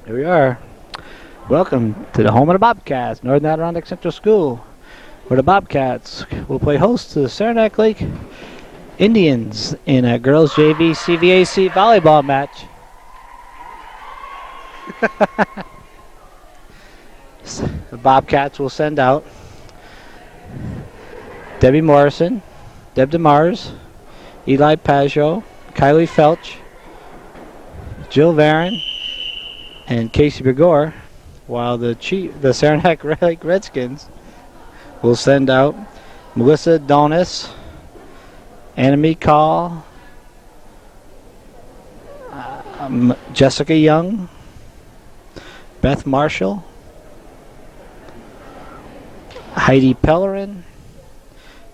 Here we are. Welcome to the home of the Bobcats, Northern Adirondack Central School, where the Bobcats will play host to the Saranac Lake Indians in a girls JV CVAC volleyball match. The Bobcats will send out Debbie Morrison, Deb DeMars, Eli Pajot, Kylie Felch, Jill Varon, and Casey Begor, while the Saranac Lake Redskins will send out Melissa Donis, Annemie Call, Jessica Young, Beth Marshall, Heidi Pellerin,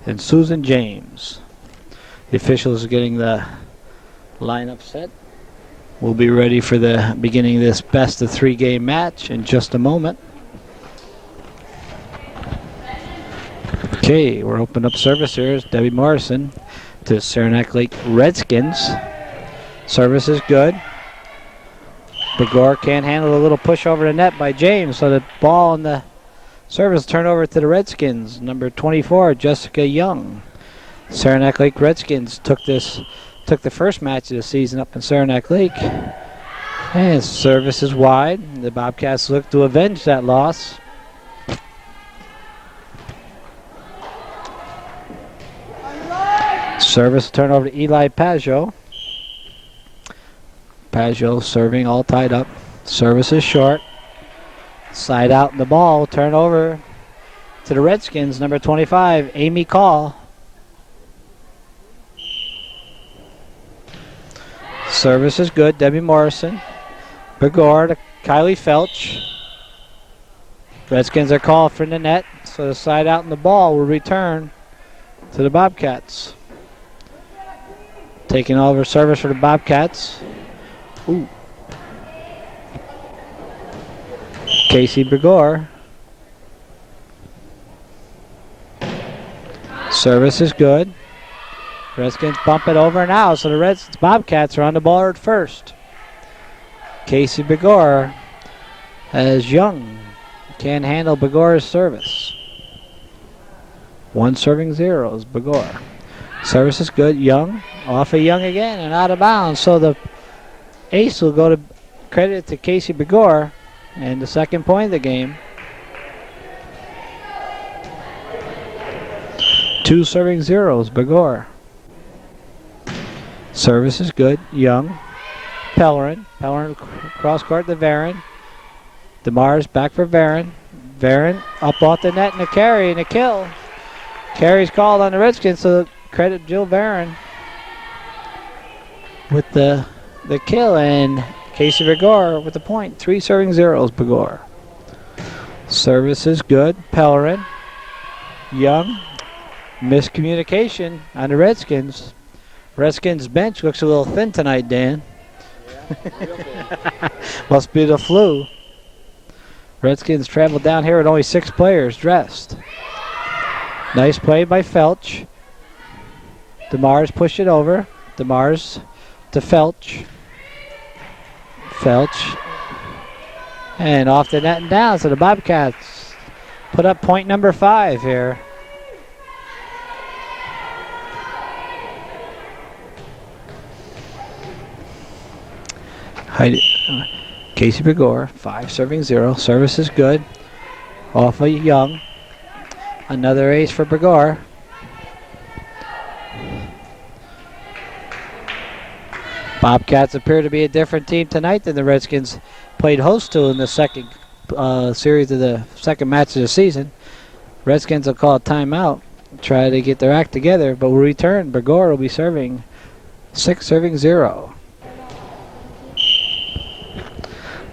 and Susan James. The officials are getting the lineup set. We'll be ready for the beginning of this best of 3 game match in just a moment. Okay, we're opening up service here. It's Debbie Morrison to Saranac Lake Redskins. Service is good. Begor can't handle a little push over the net by James, so the ball and the service turn over to the Redskins. Number 24, Jessica Young. Saranac Lake Redskins took the first match of the season up in Saranac Lake. And service is wide. The Bobcats look to avenge that loss. Service turn over to Eli Pajot. Pajot serving all tied up. Service is short. Side out in the ball. Turn over to the Redskins. Number 25, Amy Call. Service is good. Debbie Morrison. Begor to Kylie Felch. Redskins are called for the net, so the side out in the ball will return to the Bobcats. Taking over service for the Bobcats. Ooh. Casey Begor. Service is good. Redskins bump it over now, so the Bobcats are on the ball at first. Casey Begor as Young can't handle Begor's service. 1 serving 0 is Begor. Service is good. Young off of Young again and out of bounds, so the ace will go to credit to Casey Begor and the second point of the game. 2 serving 0s, Begor. Service is good. Young. Pellerin. Pellerin cross court to Varon. DeMars back for Varon. Varon up off the net and a carry and a kill. Carry's called on the Redskins, so credit Jill Varon with the kill, and Casey Begor with the point. 3 serving 0s, Begor. Service is good. Pellerin. Young. Miscommunication on the Redskins. Redskins bench looks a little thin tonight, Dan. Must be the flu. Redskins traveled down here with only 6 players dressed. Nice play by Felch. DeMars pushed it over. DeMars to Felch. Felch. And off the net and down, so the Bobcats put up point number 5 here. Casey Begor, 5 serving 0. Service is good. Off of Young. Another ace for Begor. Bobcats appear to be a different team tonight than the Redskins played host to in the second series of the second match of the season. Redskins will call a timeout, try to get their act together, but will return. Begor will be serving 6 serving 0.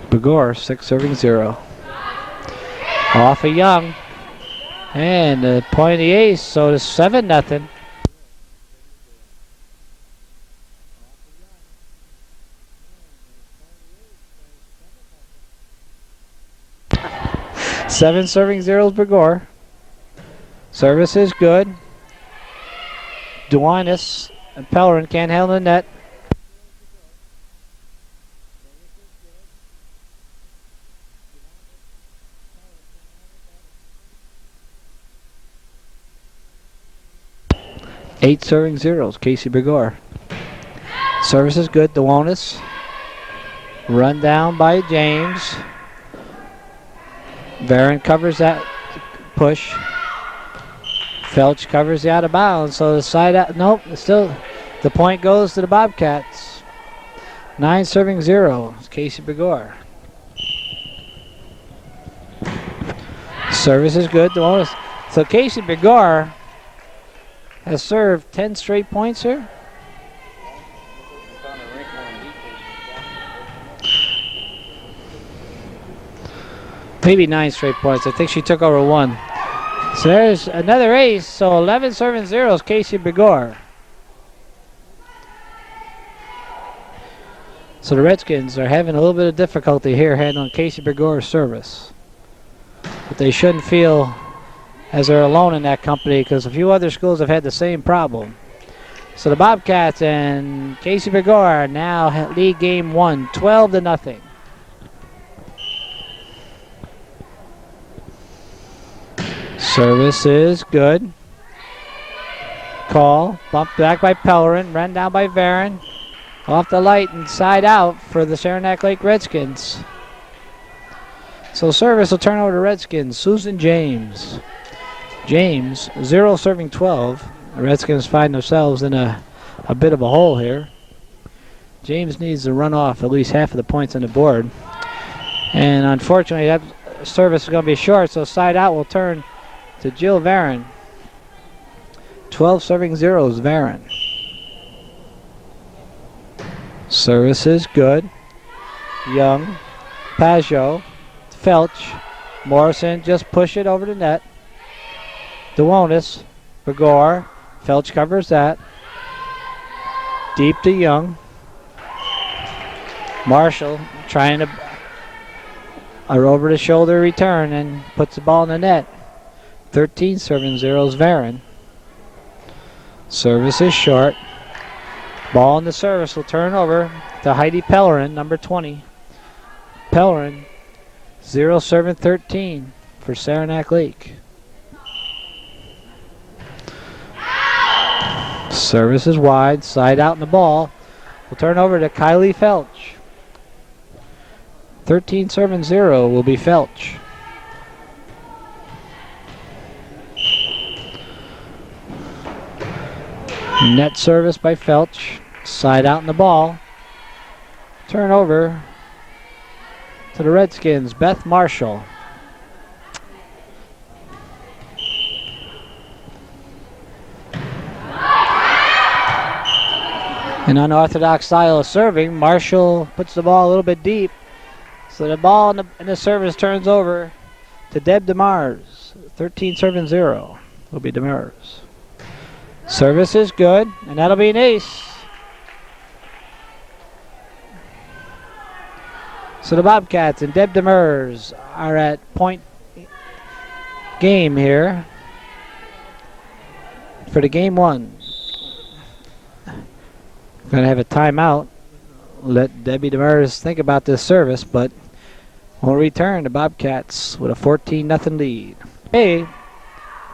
Begor, 6 serving 0. Off of Young. And the point of the ace, so it's 7-0. Seven serving 0s, Begor. Service is good. Duanis and Pellerin can't handle the net. 8 serving zeros, Casey Begor. Service is good, Duonis. Run down by James. Barron covers that push. Felch covers the out of bounds, so the side out, nope, still the point goes to the Bobcats. 9 serving 0, Casey Begor. Service is good, Duonis. So Casey Begor has served 10 straight points here. Maybe 9 straight points. I think she took over 1. So there's another ace. So 11 serving zeros, Casey Begor. So the Redskins are having a little bit of difficulty here handling Casey Begor's service. But they shouldn't feel as they're alone in that company, because a few other schools have had the same problem. So the Bobcats and Casey Begor now lead game 1, 12-0. Service is good. Call. Bumped back by Pellerin. Ran down by Varon. Off the light and side out for the Saranac Lake Redskins. So service will turn over to Redskins. Susan James. James, 0 serving 12. The Redskins find themselves in a bit of a hole here. James needs to run off at least half of the points on the board. And unfortunately, that service is going to be short, so side out will turn to Jill Varon. 12 serving zeros, Varon. Service is good. Young, Pajot, Felch, Morrison just push it over the net. Duonis, Begor, Felch covers that. Deep to Young. Marshall trying to over the shoulder return and puts the ball in the net. 13 serving zeros, Varon. Service is short. Ball in the service will turn over to Heidi Pellerin, number 20. Pellerin, 0 serving 13 for Saranac Lake. Service is wide, side out in the ball. Will turn over to Kylie Felch. 13 serving 0 will be Felch. Net service by Felch. Side out in the ball. Turn over to the Redskins, Beth Marshall. An unorthodox style of serving. Marshall puts the ball a little bit deep. So the ball in the service turns over to Deb DeMars. 13 serving 0 will be DeMars. Service is good, and that'll be an ace. So the Bobcats and Deb Demers are at point game here for the game 1. Going to have a timeout. Let Debbie Demers think about this service, but we'll return the Bobcats with a 14-0 lead. Hey,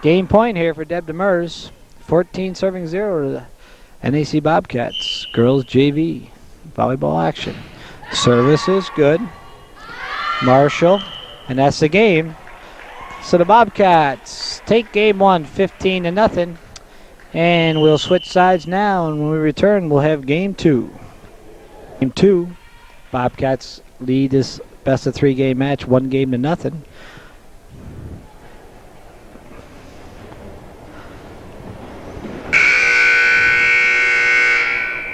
game point here for Deb Demers. 14 serving 0 to the NAC Bobcats. Girls JV volleyball action. Service is good. Marshall, and that's the game. So the Bobcats take game 1, 15-0. And we'll switch sides now, and when we return, we'll have game 2. Game 2, Bobcats lead this best of 3 game match, 1-0.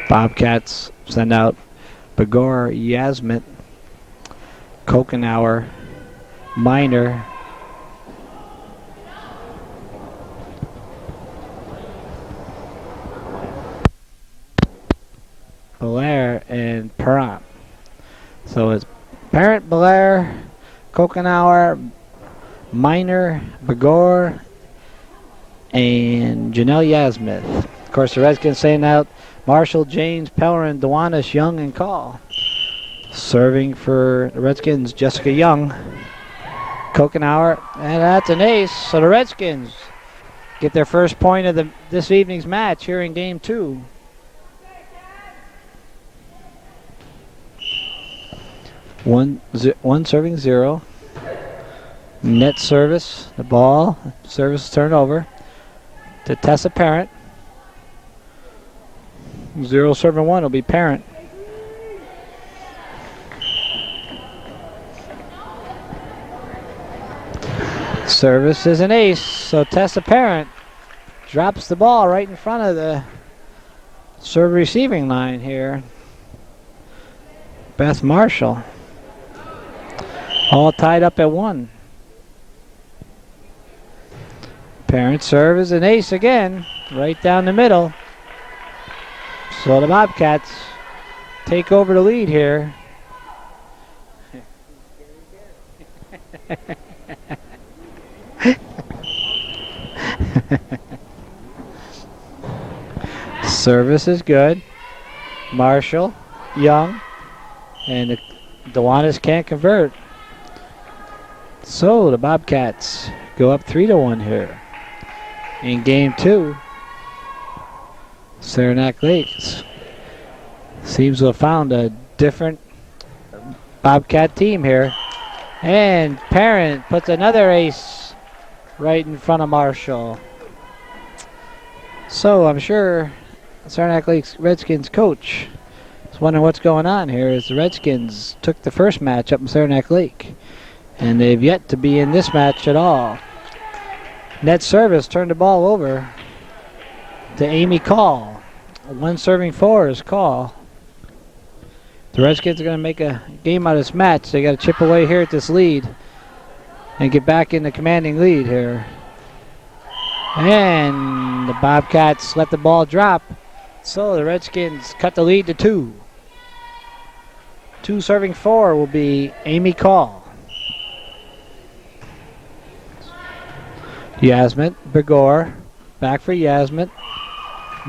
Bobcats send out Begor, Yasmit, Kokenauer, Miner, Belair, and Perrant. So it's Parent, Belair, Kokenauer, Miner, Begor, and Janelle Yasmith. Of course, the Redskins saying out Marshall, James, Pellerin, Duanis, Young, and Call. Serving for the Redskins, Jessica Young. Kokenauer, and that's an ace. So the Redskins get their first point of this evening's match here in game 2. One serving 0. Net service, the ball, service turnover to Tessa Parent. 0 serving 1 will be Parent. Service is an ace, so Tessa Parent drops the ball right in front of the serve receiving line here. Beth Marshall. All tied up at 1. Parent serve is an ace again, right down the middle. So the Bobcats take over the lead here. Service is good. Marshall, Young, and the Dewanas can't convert. So the Bobcats go up 3-1 here. In game 2, Saranac Lakes seems to have found a different Bobcat team here. And Parent puts another ace right in front of Marshall. So I'm sure Saranac Lakes Redskins coach is wondering what's going on here, as the Redskins took the first match up in Saranac Lake, and they've yet to be in this match at all. Net service turned the ball over to Amy Call. 1 serving 4 is Call. The Redskins are going to make a game out of this match. They got to chip away here at this lead and get back in the commanding lead here. And the Bobcats let the ball drop. So the Redskins cut the lead to 2. 2 serving 4 will be Amy Call. Yasmin, Begor, back for Yasmin.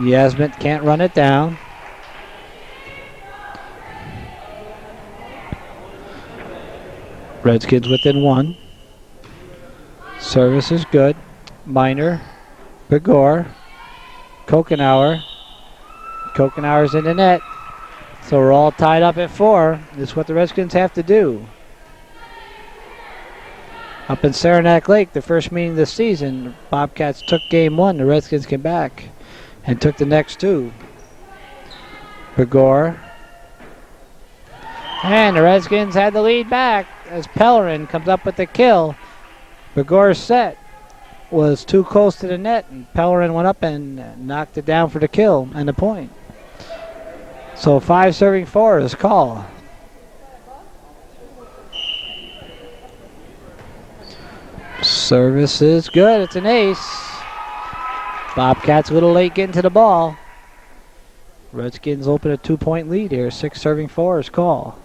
Yasmin can't run it down. Redskins within 1. Service is good. Minor, Begor, Kokenauer. Kokenauer's in the net. So we're all tied up at 4. This is what the Redskins have to do. Up in Saranac Lake, the first meeting this season, the Bobcats took game 1. The Redskins came back and took the next 2. Begor. And the Redskins had the lead back as Pellerin comes up with the kill. Begor's set was too close to the net, and Pellerin went up and knocked it down for the kill and the point. So 5 serving 4 is Call. Service is good. It's an ace. Bobcats a little late getting to the ball. Redskins open a 2-point lead here. 6 serving 4 is Call.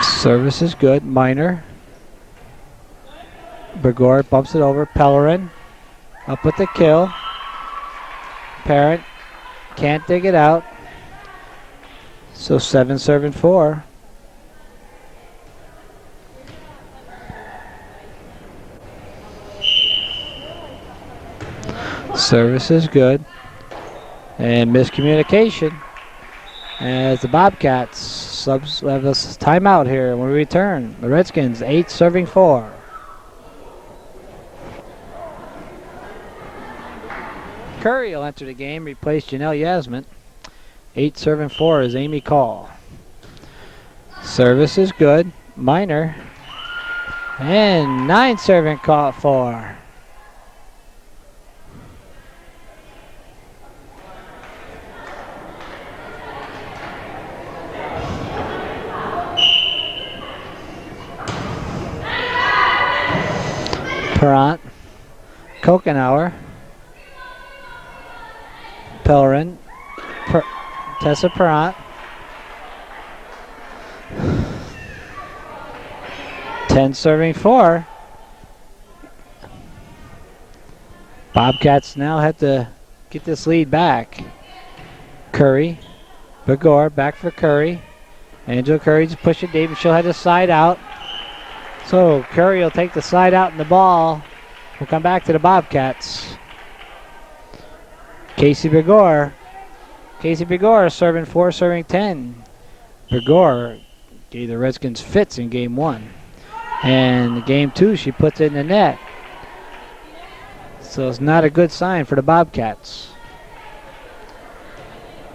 Service is good. Minor. Begor bumps it over. Pellerin up with the kill. Parent can't dig it out. So 7 serving 4. Service is good. And miscommunication as the Bobcats subs have a timeout here when we return. The Redskins 8 serving 4. Curry will enter the game, replace Janelle Yasmin. 8 serving 4 is Amy Call. Service is good. Minor. And 9 serving 4. Perrant, Kokenauer, Pellerin, Tessa Perrant, 10 serving 4. Bobcats now have to get this lead back. Curry, Begor, back for Curry. Angela Curry just push it deep, and she'll have to side out. So Curry will take the side out, and the ball will come back to the Bobcats. Casey Begor serving 4, serving 10. Begor gave the Redskins fits in game 1. And game 2, she puts it in the net. So it's not a good sign for the Bobcats.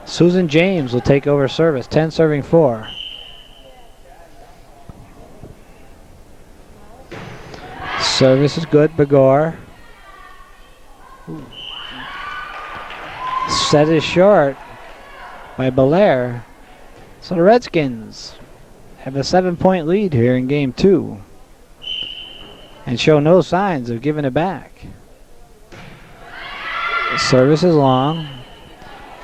Susan James will take over service, 10 serving 4. Service is good, Begor. Set is short by Belair. So the Redskins have a 7-point lead here in game 2 and show no signs of giving it back. The service is long.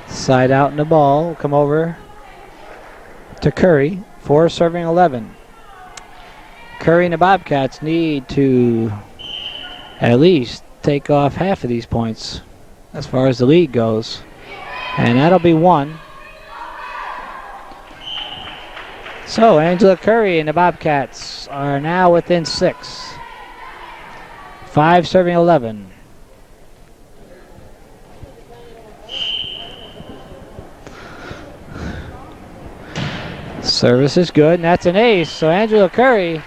Side out in the ball will come over to Curry, 4 serving 11. Curry and the Bobcats need to at least take off half of these points as far as the lead goes. And that'll be 1. So Angela Curry and the Bobcats are now within 6. 5 serving 11. Service is good, and that's an ace. So Angela Curry,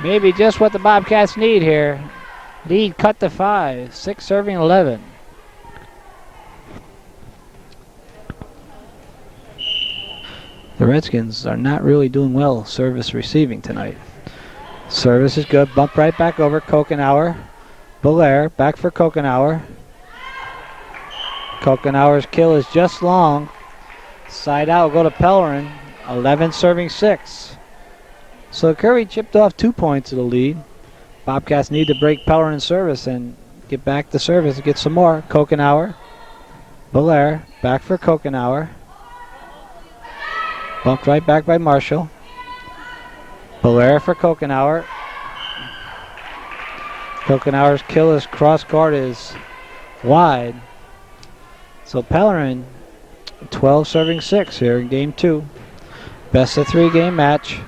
maybe just what the Bobcats need here. Lead cut to 5, 6 serving 11. The Redskins are not really doing well service receiving tonight. Service is good, bump right back over Kokenauer. Belair, back for Kokenauer. Kokenauer's kill is just long. Side out will go to Pellerin, 11 serving 6. So Curry chipped off 2 points of the lead. Bobcats need to break Pellerin's service and get back the service and get some more. Kokenauer, Belair, back for Kokenauer. Bumped right back by Marshall. Belair for Kokenauer. Kokenauer's kill is cross guard is wide. So Pellerin, 12 serving 6 here in game 2. Best of 3 game match.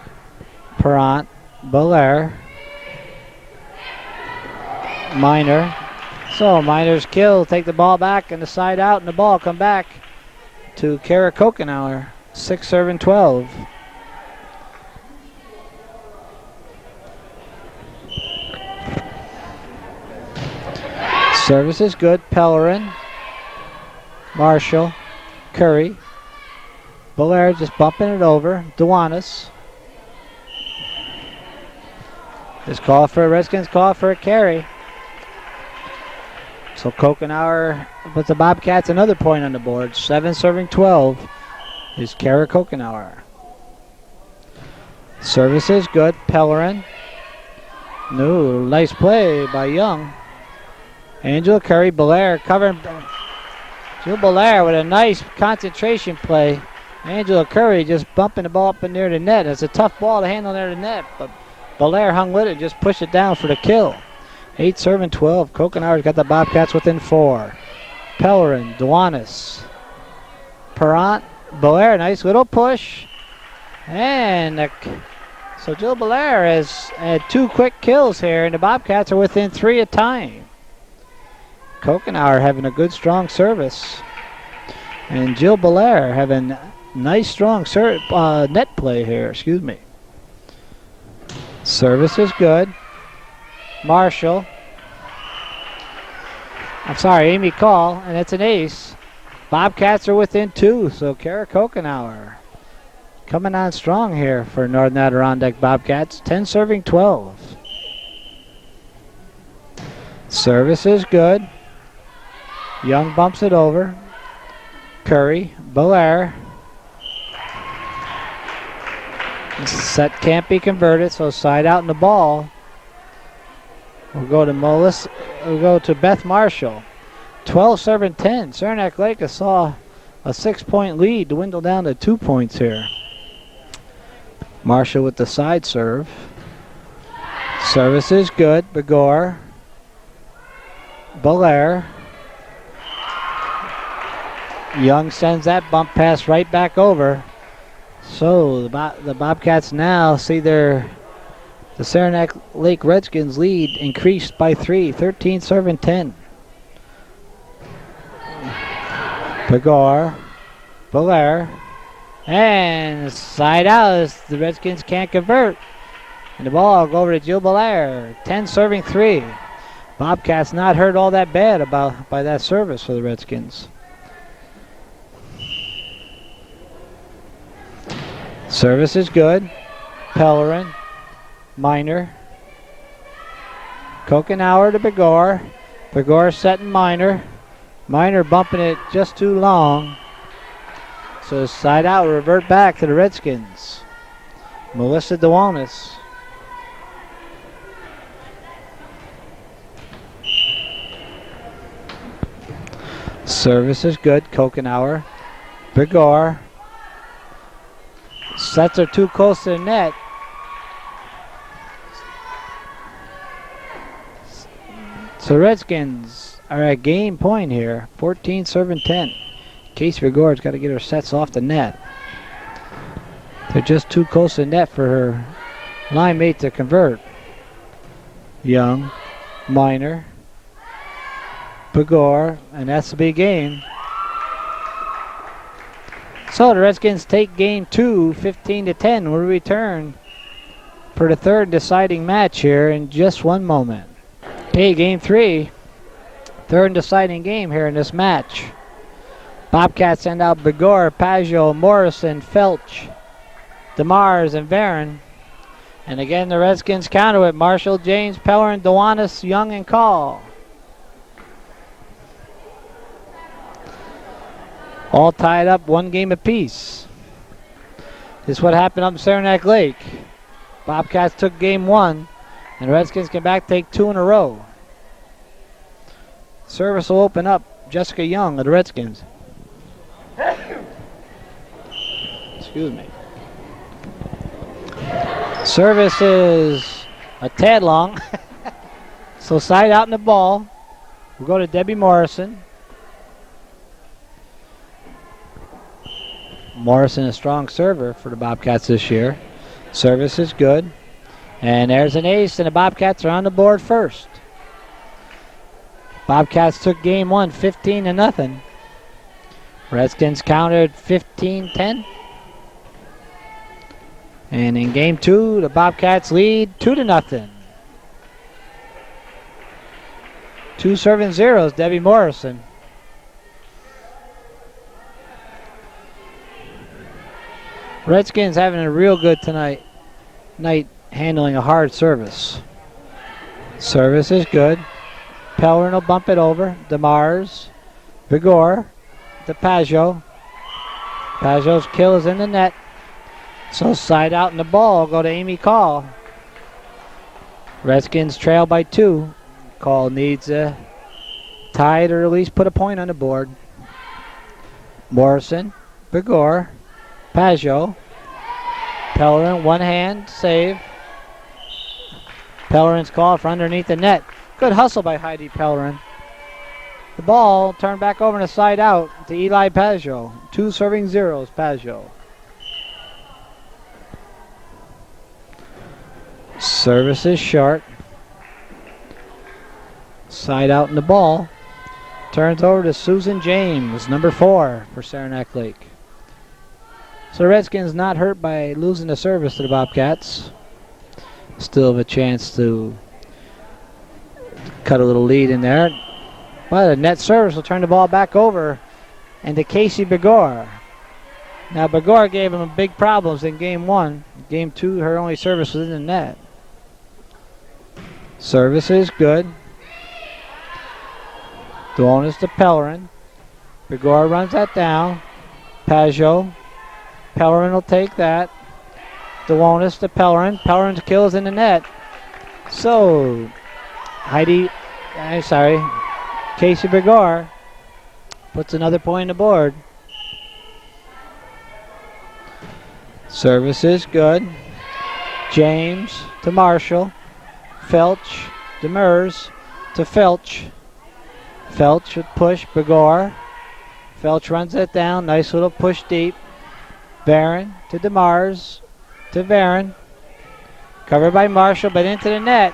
Perrant, Belair, Miner. So Miner's kill, take the ball back and the side out, and the ball come back to Kara Kokenauer, 6 serving 12. Service is good. Pellerin, Marshall, Curry. Belair just bumping it over. Duanis. This call for a Redskins call for a carry. So Kokenauer puts the Bobcats another point on the board. 7 serving 12 is Kara Kokenauer. Service is good. Pellerin. No, nice play by Young. Angela Curry, Belair covering. Jill Belair with a nice concentration play. Angela Curry just bumping the ball up in near the net. It's a tough ball to handle near the net, but Belair hung with it, just pushed it down for the kill. 8 serving 12. Kokenauer's got the Bobcats within 4. Pellerin, Duanis, Perrant, Belair, nice little push. And so Jill Belair has had 2 quick kills here, and the Bobcats are within 3 at time. Kokenauer having a good, strong service. And Jill Belair having nice, strong net play here, excuse me. Service is good. Marshall. I'm sorry, Amy Call, and it's an ace. Bobcats are within 2, so Kara Kokenauer coming on strong here for Northern Adirondack Bobcats. 10 serving 12. Service is good. Young bumps it over. Curry, Belair. Set can't be converted, so side out in the ball. We'll go to Beth Marshall. 12 serving 10. Saranac Lake saw a 6-point lead dwindle down to 2 points here. Marshall with the side serve. Service is good. Begor. Belair. Young sends that bump pass right back over. So the Bobcats now see the Saranac Lake Redskins lead increased by 3, 13 serving 10. Belair, and side out as the Redskins can't convert. And the ball will go over to Jill Belair, 10 serving 3. Bobcats not hurt all that bad by that service for the Redskins. Service is good. Pellerin, Minor, Kokenauer to Begor. Begor setting Minor. Minor bumping it just too long. So side out, revert back to the Redskins. Melissa DeWalnis. Service is good. Kokenauer. Begor. Sets are too close to the net. So Redskins are at game point here. 14 serving 10. Casey Begor's got to get her sets off the net. They're just too close to the net for her line mate to convert. Young, Minor, Begor, and that's the big game. So the Redskins take game 2, 15-10. We'll return for the third deciding match here in just one moment. Okay, game 3. Third deciding game here in this match. Bobcats send out Begor, Paggio, Morrison, Felch, DeMars, and Varon. And again, the Redskins counter with Marshall, James, Pellerin, DeWanis, Young, and Call. All tied up, one game apiece. This is what happened up in Saranac Lake. Bobcats took game 1, and the Redskins came back to take 2 in a row. Service will open up. Jessica Young of the Redskins. Excuse me. Service is a tad long. So side out in the ball. We'll go to Debbie Morrison. Morrison, a strong server for the Bobcats this year. Service is good. And there's an ace, and the Bobcats are on the board first. Bobcats took game 1, 15-0. Redskins countered 15-10. And in game 2, the Bobcats lead 2-0. 2 serving zeros, Debbie Morrison. Redskins having a real good night handling a hard service. Service is good. Pellerin will bump it over. DeMars. Begor. To Paggio. Paggio's kill is in the net. So side out in the ball. Go to Amy Call. Redskins trail by 2. Call needs a tie or at least put a point on the board. Morrison. Begor. Paggio. Pellerin, one hand, save. Pellerin's call for underneath the net. Good hustle by Heidi Pellerin. The ball turned back over and a side out to Eli Paggio. 2 serving zeros, Paggio. Service is short. Side out in the ball. Turns over to Susan James, number 4 for Saranac Lake. So the Redskins not hurt by losing the service to the Bobcats. Still have a chance to cut a little lead in there. But a net service will turn the ball back over and to Casey Begor. Now Begor gave him big problems in game 1. Game 2, her only service was in the net. Service is good. DeWanis to Pellerin. Begor runs that down. Paggio. Pellerin will take that. DeWanis to Pellerin. Pellerin's kill is in the net. So, Casey Begor puts another point on the board. Service is good. James to Marshall. Felch, Demers to Felch. Felch would push Begor. Felch runs it down. Nice little push deep. Barron to DeMars to Barron. Covered by Marshall, but into the net.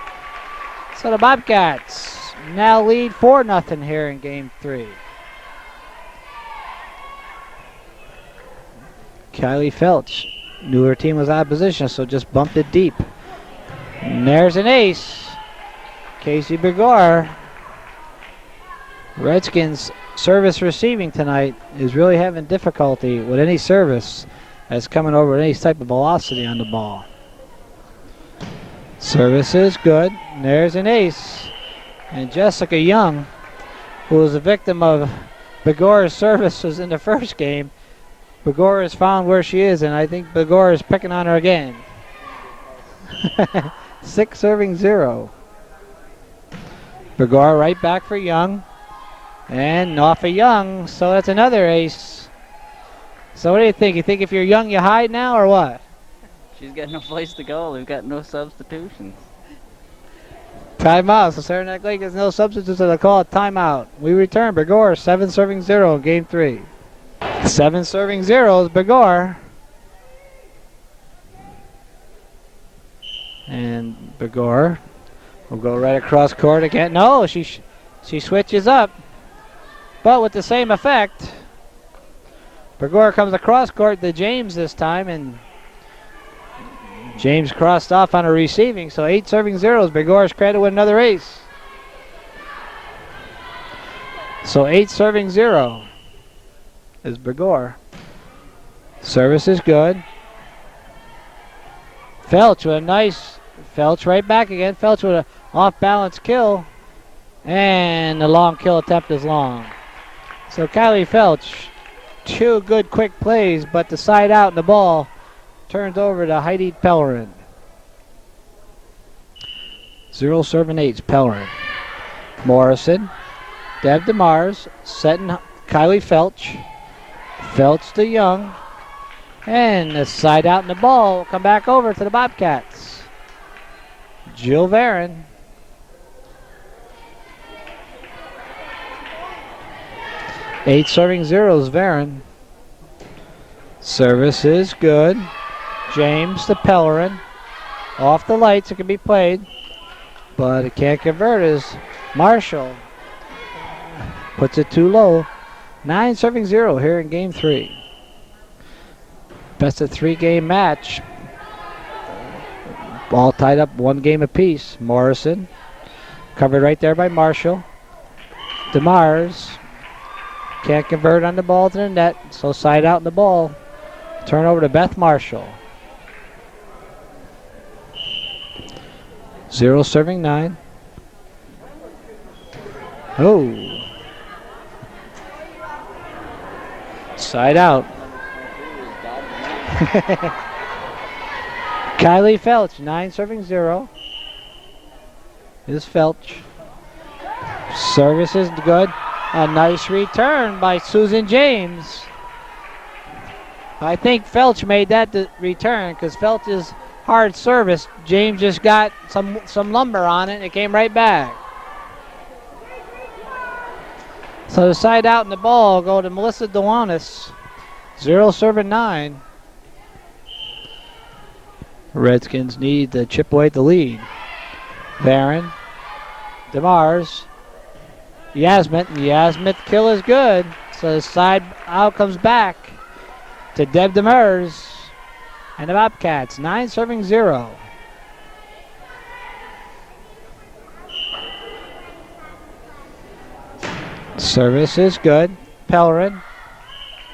So the Bobcats now lead 4-0 here in game 3. Kylie Felch knew her team was out of position, so just bumped it deep. And there's an ace. Casey Begor. Redskins service receiving tonight is really having difficulty with any service that's coming over with any type of velocity on the ball. Service is good. And there's an ace. And Jessica Young, who was a victim of Begor's services in the first game, Begor has found where she is, and I think Begor is picking on her again. 6-0. Begor right back for Young. And off of Young, so that's another ace. So what do you think? You think if you're Young, you hide now, or what? She's got no place to go. We've got no substitutions. Timeout. So Saranac Lake has no substitutes, so they call it timeout. We return. Begor 7-0 in game 3. 7-0 is Begor. And Begor will go right across court again. No, she switches up, but with the same effect. Begor comes across court to James this time, and James crossed off on a receiving, so 8-0 is Begor's credit with another ace. So 8-0 is Begor. Service is good. Felch with a nice, Felch right back again. Felch with an off-balance kill, and the long kill attempt is long. So Kylie Felch, 2 good quick plays, but the side out and the ball turns over to Heidi Pellerin. 0-8's Pellerin. Morrison, Deb DeMars, setting Kylie Felch. Felch to Young. And the side out and the ball will come back over to the Bobcats. Jill Varon. Eight serving zeros, Varon. Service is good. James to Pellerin. Off the lights, it can be played. But it can't convert as Marshall puts it too low. 9-0 here in game 3. Best of 3 game match. All tied up 1 game apiece. Morrison covered right there by Marshall. DeMars can't convert on the ball to the net, so side out in the ball. Turn over to Beth Marshall. 0-9. Oh. Side out. Kylie Felch, 9-0. Is Felch. Service is good. A nice return by Susan James. I think Felch made that return because Felch's hard service, James just got some lumber on it and it came right back. So the side out in the ball go to Melissa Dewanis. 0-9. Redskins need to chip away at the lead. Varon, DeMars, Yasmith kill is good. So the side out comes back to Deb DeMars and the Bobcats. 9-0. Service is good. Pellerin.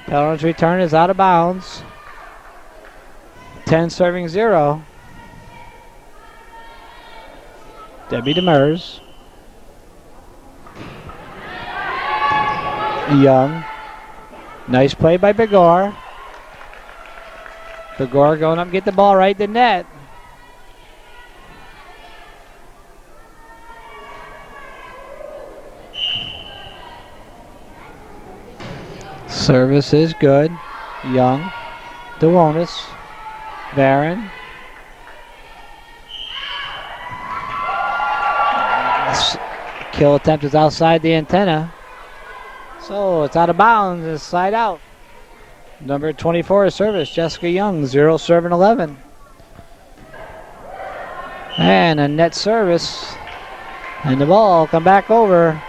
Pellerin's return is out of bounds. 10-0. Debbie Demers. Young. Nice play by Begor. Begor going up, get the ball right to net. Service is good. Young. Dewonis. Varon. Kill attempt is outside the antenna. So it's out of bounds. It's side out. Number 24 service, Jessica Young, 0 serving 11. And a net service. And the ball come back over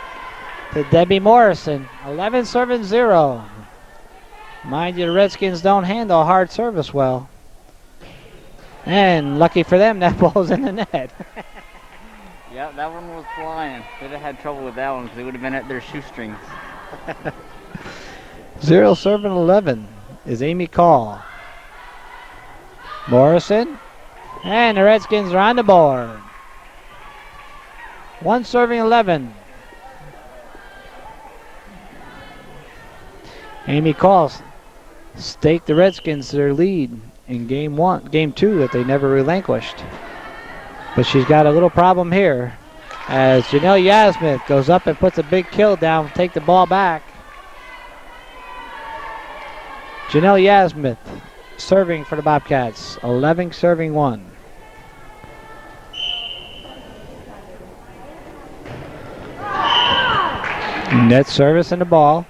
to Debbie Morrison, 11 serving 0. Mind you, the Redskins don't handle hard service well. And lucky for them, that ball's in the net. Yeah, that one was flying. They'd have had trouble with that one because they would have been at their shoestrings. 0 serving 11 is Amy Call. Morrison. And the Redskins are on the board. 1 serving 11. Amy Call staked the Redskins to their lead in game 2 that they never relinquished. But she's got a little problem here as Janelle Yasmith goes up and puts a big kill down to take the ball back. Janelle Yasmith serving for the Bobcats, 11 serving 1. Net service in the ball.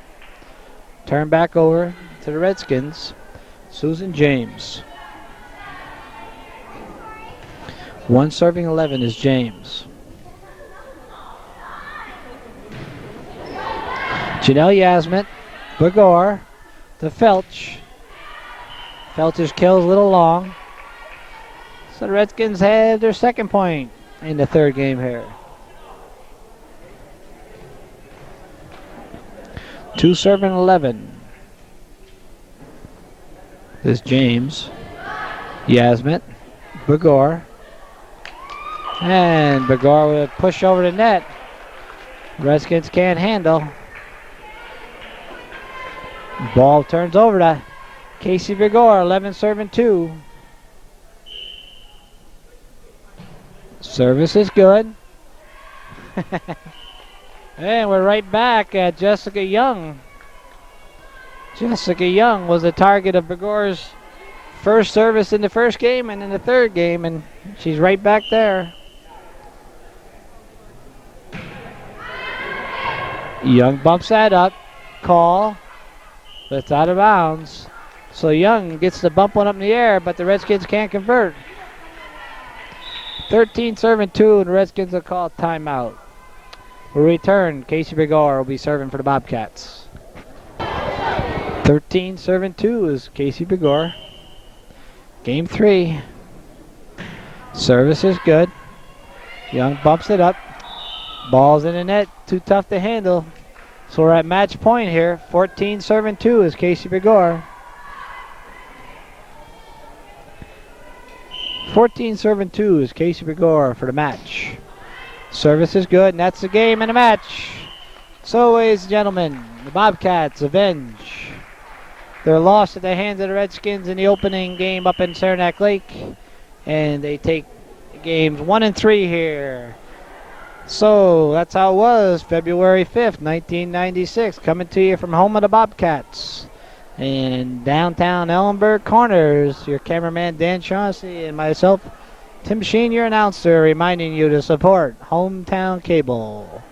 Turn back over to the Redskins. Susan James. 1 serving 11 is James. Janelle Yasmith, Begor, to Felch. Felch's kill's a little long. So the Redskins have their second point in the third game here. 2 serving 11 is James. Yasmith, Begor. And Begor with a push over the net. Redskins can't handle. Ball turns over to Casey Begor, 11 serving 2. Service is good. And we're right back at Jessica Young. Jessica Young was the target of Begor's first service in the first game and in the third game, and she's right back there. Young bumps that up. Call. But it's out of bounds. So Young gets the bump one up in the air, but the Redskins can't convert. 13 serving 2, and the Redskins will call timeout. We'll return. Casey Begor will be serving for the Bobcats. 13 serving 2 is Casey Begor. Game 3. Service is good. Young bumps it up. Ball's in the net. Too tough to handle. So we're at match point here. 14 serving 2 is Casey Begor. 14 serving 2 is Casey Begor for the match. Service is good, and that's the game and the match. So, ladies and gentlemen, the Bobcats avenge their loss at the hands of the Redskins in the opening game up in Saranac Lake. And they take games 1 and 3 here. So, that's how it was, February 5th, 1996. Coming to you from home of the Bobcats. In downtown Ellenburg Corners, your cameraman Dan Shaughnessy and myself, Tim Sheen, your announcer, reminding you to support Hometown Cable.